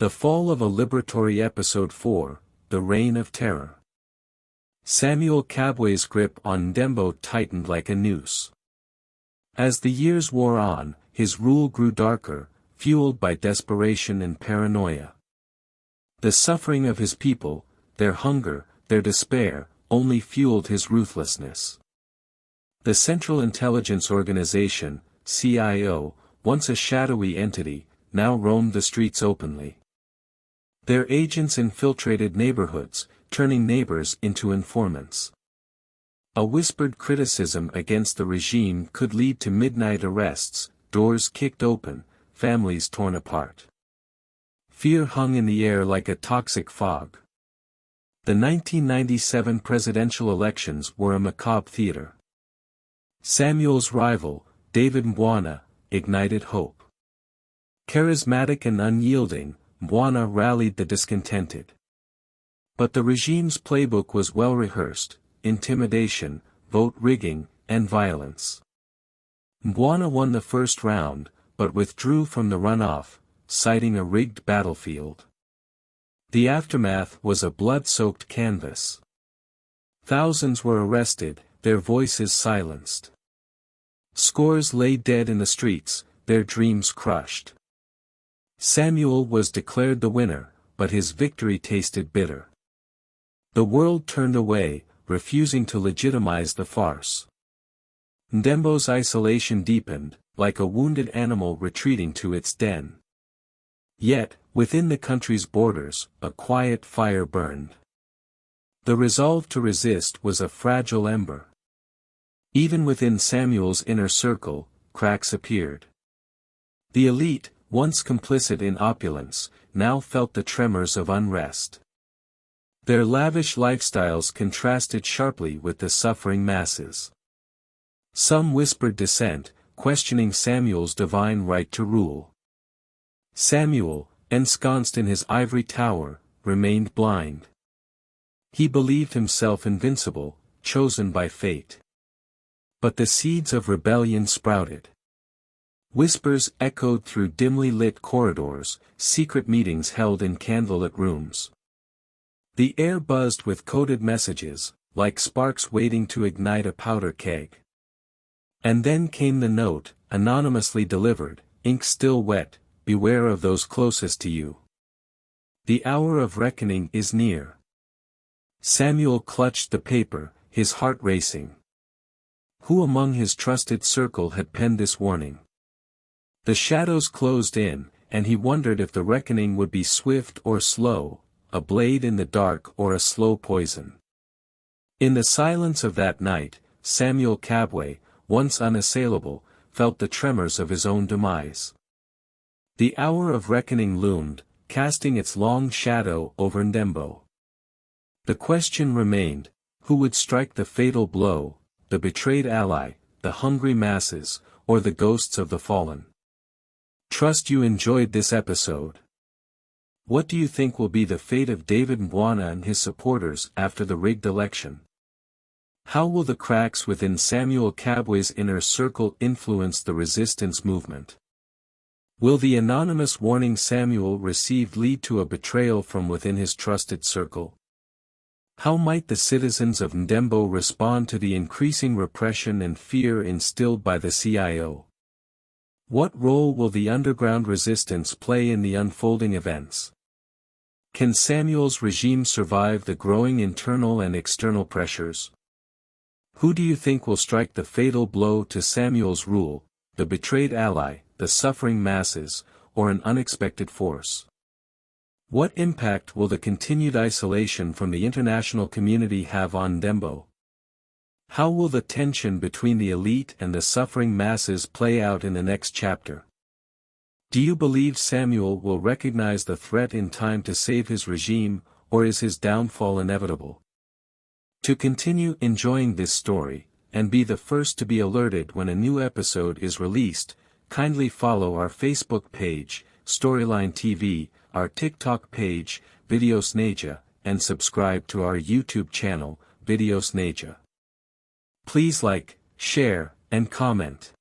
The Fall of a Liberatore Episode 4, The Reign of Terror. Samuel Kabwe's grip on Ndembo tightened like a noose. As the years wore on, his rule grew darker, fueled by desperation and paranoia. The suffering of his people, their hunger, their despair, only fueled his ruthlessness. The Central Intelligence Organization, CIO, once a shadowy entity, now roamed the streets openly. Their agents infiltrated neighborhoods, turning neighbors into informants. A whispered criticism against the regime could lead to midnight arrests, doors kicked open, families torn apart. Fear hung in the air like a toxic fog. The 1997 presidential elections were a macabre theater. Samuel's rival, David Mbwana, ignited hope. Charismatic and unyielding, Mbwana rallied the discontented. But the regime's playbook was well rehearsed: intimidation, vote rigging, and violence. Mbwana won the first round, but withdrew from the runoff, citing a rigged battlefield. The aftermath was a blood-soaked canvas. Thousands were arrested, their voices silenced. Scores lay dead in the streets, their dreams crushed. Samuel was declared the winner, but his victory tasted bitter. The world turned away, refusing to legitimize the farce. Ndembo's isolation deepened, like a wounded animal retreating to its den. Yet, within the country's borders, a quiet fire burned. The resolve to resist was a fragile ember. Even within Samuel's inner circle, cracks appeared. The elite, once complicit in opulence, now felt the tremors of unrest. Their lavish lifestyles contrasted sharply with the suffering masses. Some whispered dissent, questioning Samuel's divine right to rule. Samuel, ensconced in his ivory tower, remained blind. He believed himself invincible, chosen by fate. But the seeds of rebellion sprouted. Whispers echoed through dimly lit corridors, secret meetings held in candlelit rooms. The air buzzed with coded messages, like sparks waiting to ignite a powder keg. And then came the note, anonymously delivered, ink still wet: beware of those closest to you. The hour of reckoning is near. Samuel clutched the paper, his heart racing. Who among his trusted circle had penned this warning? The shadows closed in, and he wondered if the reckoning would be swift or slow, a blade in the dark or a slow poison. In the silence of that night, Samuel Kabwe, once unassailable, felt the tremors of his own demise. The hour of reckoning loomed, casting its long shadow over Ndembo. The question remained: who would strike the fatal blow, the betrayed ally, the hungry masses, or the ghosts of the fallen? Trust you enjoyed this episode. What do you think will be the fate of David Mbwana and his supporters after the rigged election? How will the cracks within Samuel Kabwe's inner circle influence the resistance movement? Will the anonymous warning Samuel received lead to a betrayal from within his trusted circle? How might the citizens of Ndembo respond to the increasing repression and fear instilled by the CIO? What role will the underground resistance play in the unfolding events? Can Samuel's regime survive the growing internal and external pressures? Who do you think will strike the fatal blow to Samuel's rule, the betrayed ally, the suffering masses, or an unexpected force? What impact will the continued isolation from the international community have on Ndembo? How will the tension between the elite and the suffering masses play out in the next chapter? Do you believe Samuel will recognize the threat in time to save his regime, or is his downfall inevitable? To continue enjoying this story, and be the first to be alerted when a new episode is released, kindly follow our Facebook page, Storyline TV, our TikTok page, Videos Neja, and subscribe to our YouTube channel, Videos Neja. Please like, share, and comment.